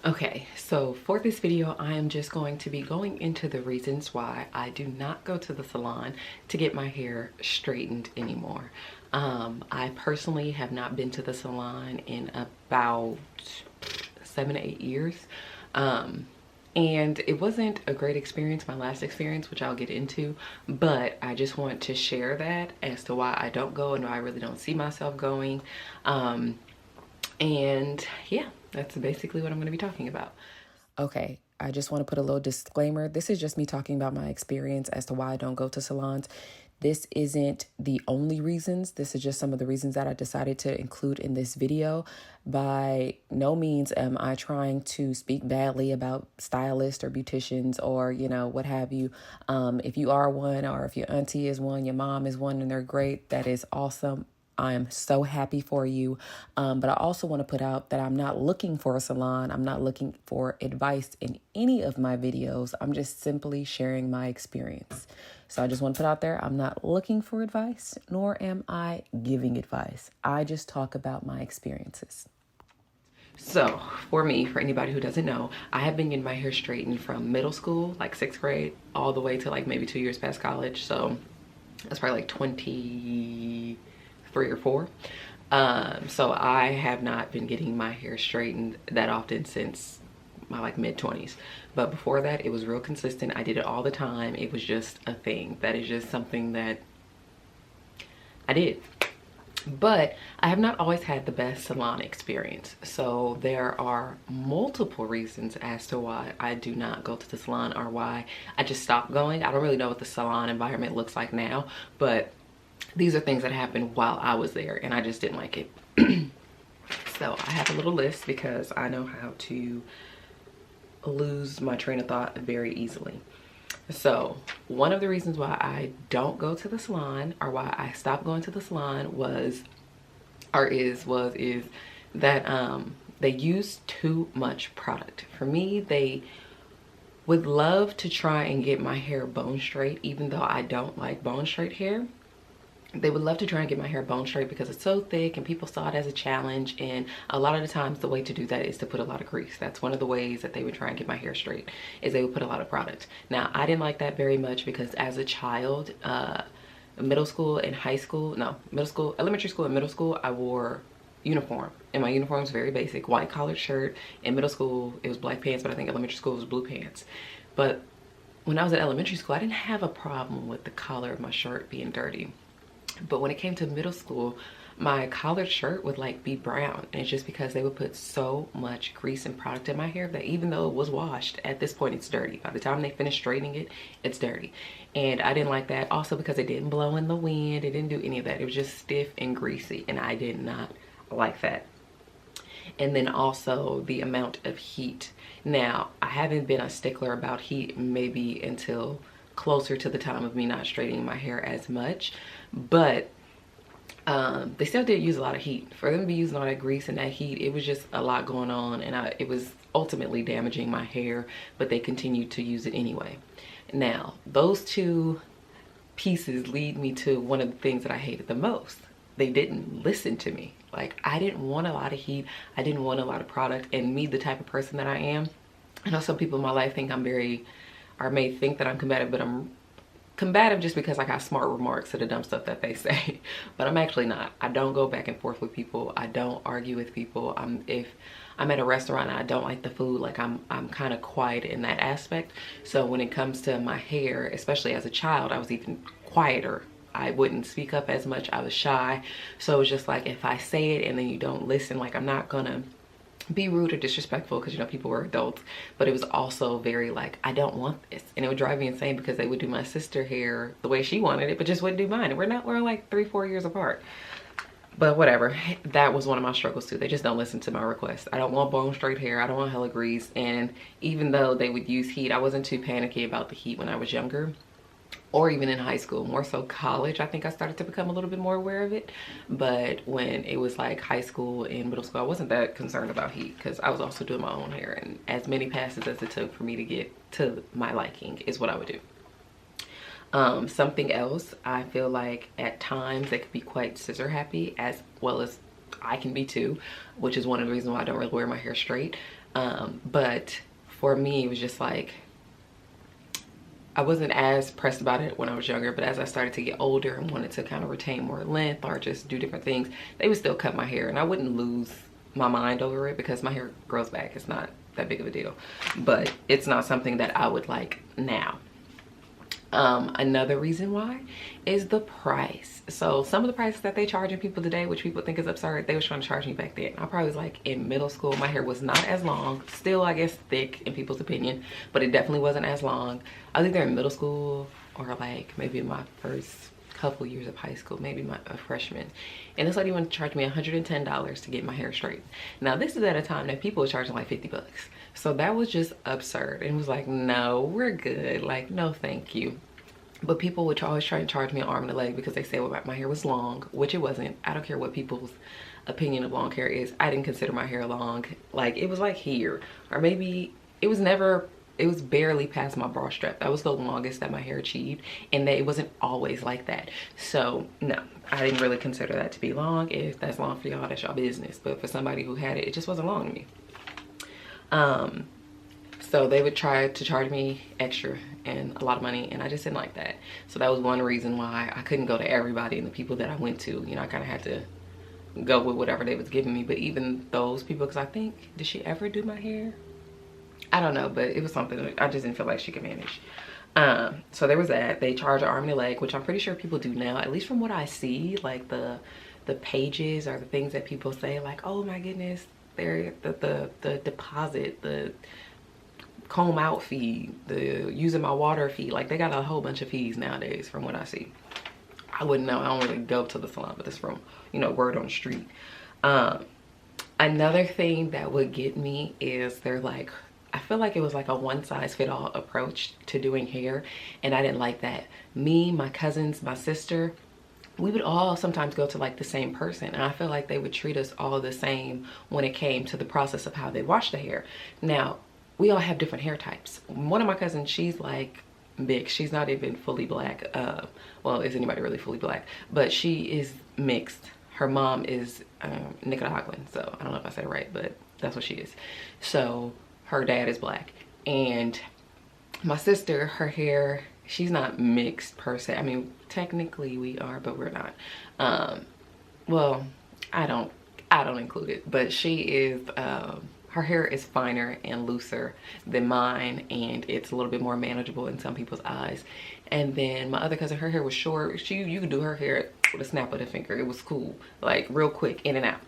Okay, so for this video, I am just going to be going into the reasons why I do not go to the salon to get my hair straightened anymore. I personally have not been to the salon in about 7 to 8 years. And it wasn't a great experience, my last experience, which I'll get into, but I just want to share that as to why I don't go and why I really don't see myself going. And yeah, that's basically what I'm going to be talking about. Okay, I just want to put a little disclaimer. This is just me talking about my experience as to why I don't go to salons. This isn't the only reasons. This is just some of the reasons that I decided to include in this video. By no means am I trying to speak badly about stylists or beauticians or, what have you. If you are one, or if your auntie is one, your mom is one, and they're great, that is awesome. I am so happy for you. But I also want to put out that I'm not looking for a salon. I'm not looking for advice in any of my videos. I'm just simply sharing my experience. So I just want to put out there, I'm not looking for advice, nor am I giving advice. I just talk about my experiences. So for me, for anybody who doesn't know, I have been getting my hair straightened from middle school, like 6th grade, all the way to like maybe 2 years past college. So that's probably like 23 or 4. So I have not been getting my hair straightened that often since my like mid-20s. But before that, it was real consistent. I did it all the time. It was just a thing. That is just something that I did. But I have not always had the best salon experience. So there are multiple reasons as to why I do not go to the salon or why I just stopped going. I don't really know what the salon environment looks like now, but these are things that happened while I was there and I just didn't like it. So I have a little list because I know how to lose my train of thought very easily. So one of the reasons why I don't go to the salon, or why I stopped going to the salon, is that they use too much product. For me, they would love to try and get my hair bone straight, even though I don't like bone straight hair. They would love to try and get my hair bone straight because it's so thick and people saw it as a challenge. And a lot of the times the way to do that is to put a lot of grease. That's one of the ways that they would try and get my hair straight, is they would put a lot of product. Now, I didn't like that very much because as a child, elementary school and middle school, I wore uniform. And my uniform was very basic, white collared shirt. In middle school, it was black pants, but I think elementary school was blue pants. But when I was at elementary school, I didn't have a problem with the collar of my shirt being dirty. But when it came to middle school, my collared shirt would like be brown, and it's just because they would put so much grease and product in my hair that even though it was washed, at this point it's dirty. By the time they finish straightening it, it's dirty. And I didn't like that. Also because it didn't blow in the wind, it didn't do any of that. It was just stiff and greasy, and I did not like that. And then also the amount of heat. Now, I haven't been a stickler about heat maybe until closer to the time of me not straightening my hair as much, but they still did use a lot of heat. For them to be using all that grease and that heat, it was just a lot going on, and it was ultimately damaging my hair, but they continued to use it anyway. Now, those two pieces lead me to one of the things that I hated the most. They didn't listen to me. Like, I didn't want a lot of heat, I didn't want a lot of product, and me, the type of person that I am, I know some people in my life think I'm may think that I'm combative, but I'm combative just because I got smart remarks to the dumb stuff that they say. But I'm actually not. I don't go back and forth with people. I don't argue with people. If I'm at a restaurant and I don't like the food, like I'm kind of quiet in that aspect. So when it comes to my hair, especially as a child, I was even quieter. I wouldn't speak up as much. I was shy. So it was just like, if I say it and then you don't listen, like, I'm not gonna be rude or disrespectful because, people were adults. But it was also very like, I don't want this, and it would drive me insane because they would do my sister hair the way she wanted it but just wouldn't do mine, and we're like 3-4 years apart. But whatever, that was one of my struggles too. They just don't listen to my requests. I don't want bone straight hair, I don't want hella grease. And even though they would use heat, I wasn't too panicky about the heat when I was younger, or even in high school. More so college, I think I started to become a little bit more aware of it. But when it was like high school and middle school, I wasn't that concerned about heat because I was also doing my own hair, and as many passes as it took for me to get to my liking is what I would do. Something else, I feel like at times they could be quite scissor happy, as well as I can be too, which is one of the reasons why I don't really wear my hair straight. But for me, it was just like, I wasn't as pressed about it when I was younger, but as I started to get older and wanted to kind of retain more length or just do different things, they would still cut my hair, and I wouldn't lose my mind over it because my hair grows back. It's not that big of a deal, but it's not something that I would like now. Another reason why is the price. So some of the prices that they charging people today, which people think is absurd, they was trying to charge me back then. I probably was like in middle school. My hair was not as long, still I guess thick in people's opinion, but it definitely wasn't as long. I was either in middle school or like maybe in my first couple years of high school, maybe a freshman, and this lady wanted to charge me $110 to get my hair straight. Now this is at a time that people were charging like 50 bucks, so that was just absurd. And it was like, no, we're good, like no thank you. But people would always try to charge me an arm and a leg because they say, well, my hair was long, which it wasn't. I don't care what people's opinion of long hair is. I didn't consider my hair long. Like it was like here, or maybe it was barely past my bra strap. That was the longest that my hair achieved, and it wasn't always like that. So no, I didn't really consider that to be long. If that's long for y'all, that's y'all business. But for somebody who had it, it just wasn't long to me. So they would try to charge me extra and a lot of money, and I just didn't like that. So that was one reason why I couldn't go to everybody and the people that I went to. You know, I kind of had to go with whatever they was giving me. But even those people, because I think, did she ever do my hair? I don't know, but it was something I just didn't feel like she could manage. So there was that. They charge an arm and a leg, which I'm pretty sure people do now, at least from what I see. Like the pages or the things that people say, like, oh my goodness, they're the deposit, the comb out fee, the using my water fee. Like they got a whole bunch of fees nowadays from what I see. I wouldn't know, I don't really go to the salon, but it's from, you know, word on the street. Another thing that would get me is they're like, I feel like it was like a one-size-fit-all approach to doing hair, and I didn't like that. Me, my cousins, my sister, we would all sometimes go to like the same person, and I feel like they would treat us all the same when it came to the process of how they wash the hair. Now, we all have different hair types. One of my cousins, she's like mixed. She's not even fully black. Well, is anybody really fully black? But she is mixed. Her mom is Nicaraguan, so I don't know if I said it right, but that's what she is. So her dad is black. And my sister, her hair, she's not mixed per se. I mean, technically we are, but we're not. Well, I don't include it, but she is, her hair is finer and looser than mine, and it's a little bit more manageable in some people's eyes. And then my other cousin, her hair was short. You could do her hair with a snap of the finger. It was cool, like real quick, in and out.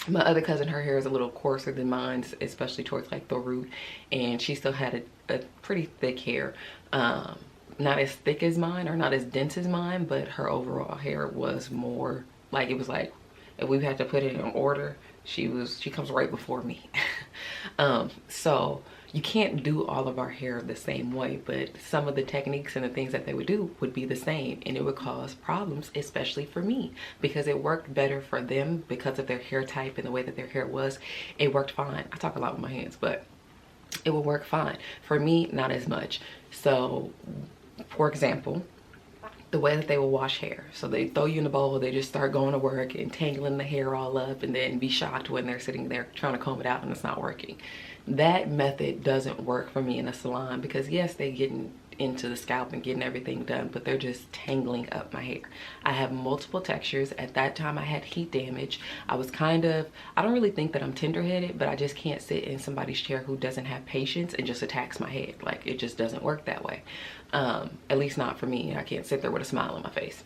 My other cousin, her hair is a little coarser than mine, especially towards like the root, and she still had a pretty thick hair. Not as thick as mine or not as dense as mine, but her overall hair was more like, it was like, if we had to put it in order, she comes right before me. So you can't do all of our hair the same way, but some of the techniques and the things that they would do would be the same, and it would cause problems, especially for me, because it worked better for them because of their hair type and the way that their hair was. It worked fine. I talk a lot with my hands, but it would work fine. For me, not as much. So for example, the way that they will wash hair. So they throw you in the bowl, they just start going to work and tangling the hair all up, and then be shocked when they're sitting there trying to comb it out and it's not working. That method doesn't work for me in a salon, because yes, they getting into the scalp and getting everything done, but they're just tangling up my hair. I have multiple textures. At that time I had heat damage. I was kind of, I don't really think that I'm tender-headed, but I just can't sit in somebody's chair who doesn't have patience and just attacks my head. Like, it just doesn't work that way. At least not for me. I can't sit there with a smile on my face.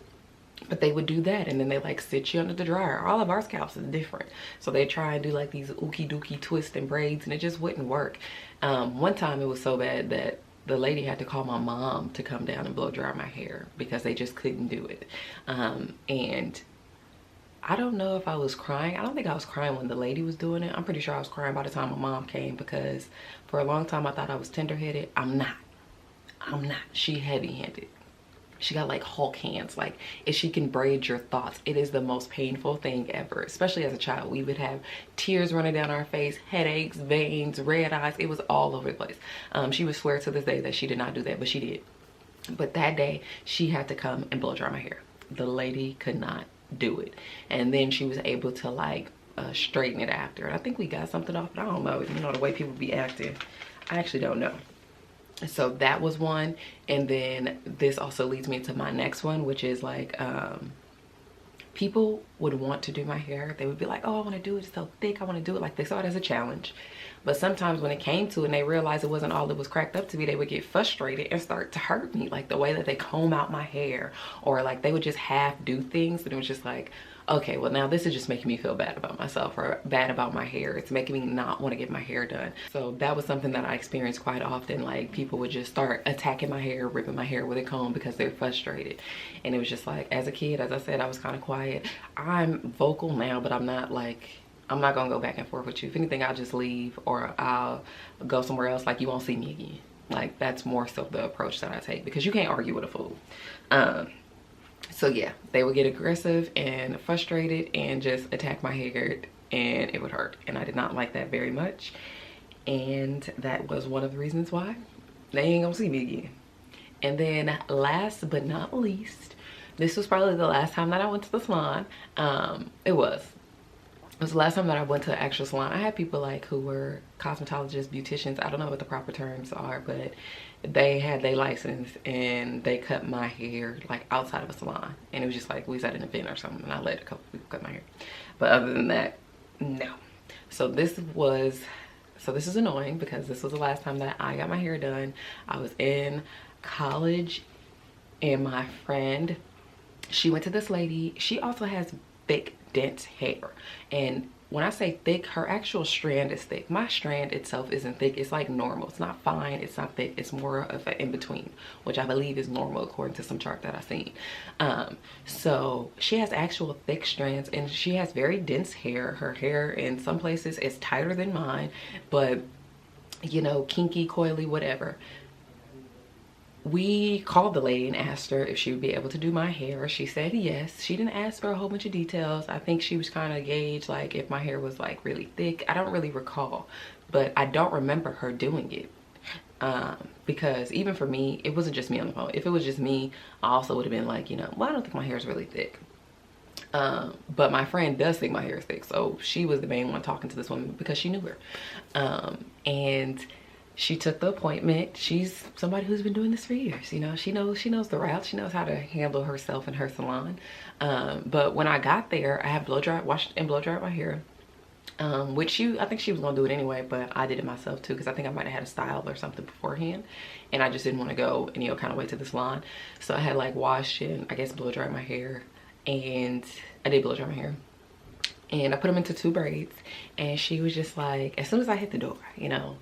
But they would do that, and then they like sit you under the dryer. All of our scalps is different, so they try and do like these ookie dookie twists and braids, and it just wouldn't work. One time it was so bad that the lady had to call my mom to come down and blow dry my hair because they just couldn't do it. And I don't know if I was crying. I don't think I was crying when the lady was doing it. I'm pretty sure I was crying by the time my mom came, because for a long time I thought I was tender-headed. I'm not. She heavy-handed. She got like Hulk hands. Like, if she can braid your thoughts, it is the most painful thing ever. Especially as a child, we would have tears running down our face, headaches, veins, red eyes. It was all over the place. She would swear to this day that she did not do that, but she did. But that day she had to come and blow dry my hair. The lady could not do it. And then she was able to like straighten it after. And I think we got something off, but I don't know, you know, the way people be acting, I actually don't know. So that was one. And then this also leads me to my next one, which is like people would want to do my hair. They would be like, oh, I want to do it, it's so thick, I want to do it. Like, they saw it as a challenge. But sometimes when it came to it and they realized it wasn't all it was cracked up to be, they would get frustrated and start to hurt me. Like the way that they comb out my hair, or like they would just half do things, and it was just like, okay, well now this is just making me feel bad about myself or bad about my hair. It's making me not want to get my hair done. So that was something that I experienced quite often. Like people would just start attacking my hair, ripping my hair with a comb because they're frustrated. And it was just like, as a kid, as I said, I was kind of quiet. I'm vocal now, but I'm not gonna go back and forth with you. If anything, I'll just leave, or I'll go somewhere else. Like, you won't see me again. Like, that's more so the approach that I take, because you can't argue with a fool. So yeah, they would get aggressive and frustrated and just attack my hair, and it would hurt. And I did not like that very much. And that was one of the reasons why they ain't gonna see me again. And then last but not least, this was probably the last time that I went to the salon. It was the last time that I went to an actual salon. I had people like who were cosmetologists, beauticians, I don't know what the proper terms are, but they had their license and they cut my hair like outside of a salon. And it was just like, we was at an event or something and I let a couple people cut my hair. But other than that, no. So this is annoying, because this was the last time that I got my hair done. I was in college and my friend, she went to this lady. She also has thick, dense hair. And when I say thick, her actual strand is thick. My strand itself isn't thick. It's like normal. It's not fine, it's not thick. It's more of an in-between, which I believe is normal according to some chart that I've seen. So she has actual thick strands, and she has very dense hair. Her hair in some places is tighter than mine, but you know, kinky, coily, whatever. We called the lady and asked her if she would be able to do my hair. She said yes. She didn't ask for a whole bunch of details. I think she was kind of gauge like if my hair was like really thick. I don't really recall, but I don't remember her doing it. Because even for me, it wasn't just me on the phone. If it was just me, I also would have been like, you know, well, I don't think my hair is really thick. But my friend does think my hair is thick. So she was the main one talking to this woman because she knew her. And she took the appointment. She's somebody who's been doing this for years. You know, she knows the route. She knows how to handle herself in her salon. But when I got there, I had washed and blow dried my hair. Which I think she was gonna do it anyway, but I did it myself too, because I think I might have had a style or something beforehand, and I just didn't want to go any kind of way to the salon. So I had like washed and I guess blow dried my hair, and I did blow dry my hair. And I put them into 2 braids, and she was just like, as soon as I hit the door, you know,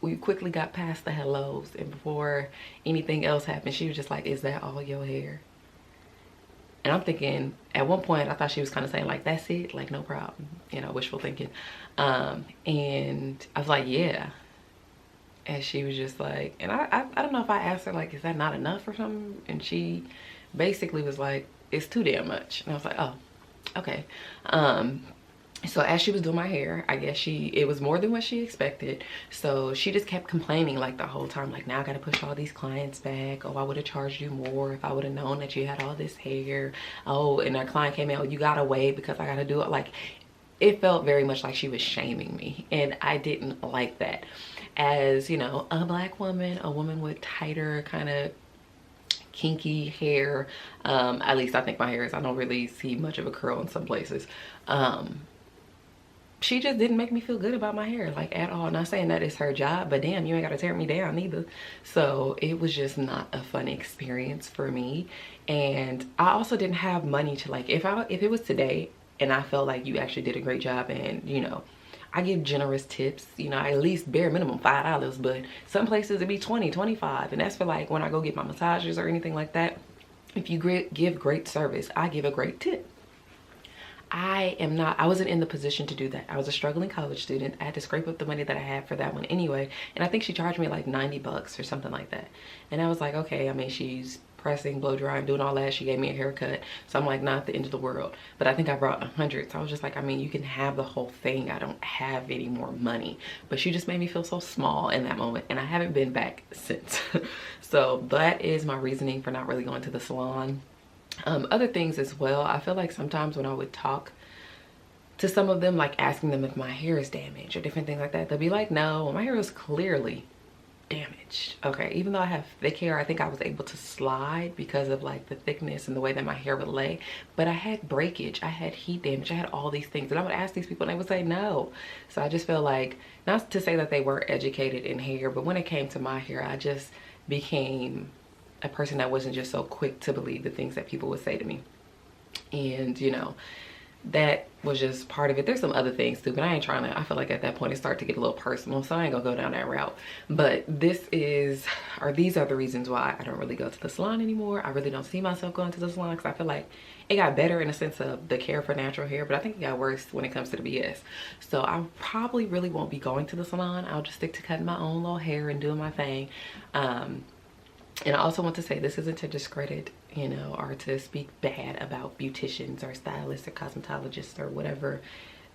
we quickly got past the hellos, and before anything else happened, she was just like, is that all your hair? And I'm thinking, at one point I thought she was kind of saying like, that's it, like no problem, you know, wishful thinking. And I was like, yeah. And she was just like, and I don't know if I asked her like, is that not enough or something? And she basically was like, it's too damn much. And I was like, oh, okay. So as she was doing my hair, I guess it was more than what she expected. So she just kept complaining like the whole time, like, now I gotta push all these clients back. Oh, I would have charged you more if I would have known that you had all this hair. Oh, and our client came in, oh, you gotta wait because I gotta do it. Like, it felt very much like she was shaming me, and I didn't like that. As, you know, a Black woman, a woman with tighter kind of kinky hair, at least I think my hair is, I don't really see much of a curl in some places. She just didn't make me feel good about my hair, like, at all. Not saying that it's her job, but damn, you ain't gotta tear me down either. So it was just not a fun experience for me. And I also didn't have money to, like, if it was today and I felt like you actually did a great job, and, you know, I give generous tips, you know, at least bare minimum $5, but some places it'd be 20, 25, and that's for like when I go get my massages or anything like that. If you give great service, I give a great tip. I wasn't in the position to do that. I was a struggling college student. I had to scrape up the money that I had for that one anyway, and I think she charged me like 90 bucks or something like that. And I was like, okay, I mean, she's pressing, blow drying, doing all that. She gave me a haircut, so I'm like, not the end of the world. But I think I brought 100, so I was just like, I mean, you can have the whole thing. I don't have any more money. But she just made me feel so small in that moment, and I haven't been back since. So that is my reasoning for not really going to the salon. Other things as well, I feel like sometimes when I would talk to some of them, like asking them if my hair is damaged or different things like that, they'll be like, no, my hair is clearly damaged. Okay, even though I have thick hair, I think I was able to slide because of like the thickness and the way that my hair would lay, but I had breakage, I had heat damage, I had all these things, and I would ask these people and they would say no. So I just feel like, not to say that they were educated in hair, but when it came to my hair, I just became a person that wasn't just so quick to believe the things that people would say to me. And you know, that was just part of it. There's some other things too, but I ain't trying to, I feel like at that point it started to get a little personal, so I ain't gonna go down that route. But these are the reasons why I don't really go to the salon anymore. I really don't see myself going to the salon because I feel like it got better in a sense of the care for natural hair, but I think it got worse when it comes to the BS. So I probably really won't be going to the salon. I'll just stick to cutting my own little hair and doing my thing. And I also want to say, this isn't to discredit, you know, or to speak bad about beauticians or stylists or cosmetologists or whatever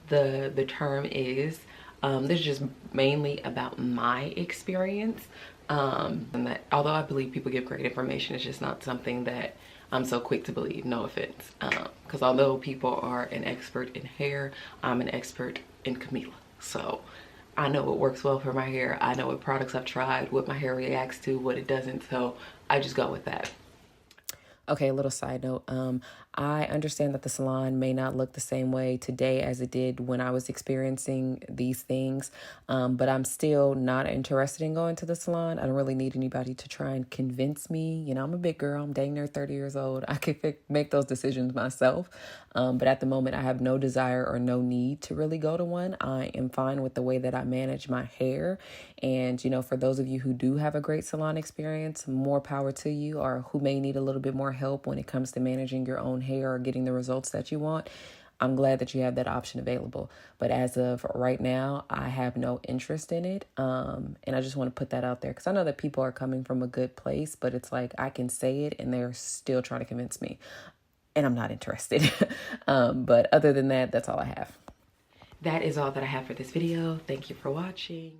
the term is. This is just mainly about my experience. And that although I believe people give great information, it's just not something that I'm so quick to believe, no offense. Because although people are an expert in hair, I'm an expert in Camila. So I know what works well for my hair. I know what products I've tried, what my hair reacts to, what it doesn't. So I just go with that. Okay, a little side note. I understand that the salon may not look the same way today as it did when I was experiencing these things, but I'm still not interested in going to the salon. I don't really need anybody to try and convince me. You know, I'm a big girl. I'm dang near 30 years old. I could make those decisions myself. But at the moment, I have no desire or no need to really go to one. I am fine with the way that I manage my hair. And, you know, for those of you who do have a great salon experience, more power to you, or who may need a little bit more help when it comes to managing your own hair or getting the results that you want. I'm glad that you have that option available. But as of right now, I have no interest in it. And I just want to put that out there because I know that people are coming from a good place, but it's like I can say it and they're still trying to convince me. And I'm not interested. But other than that, that's all I have. That is all that I have for this video. Thank you for watching.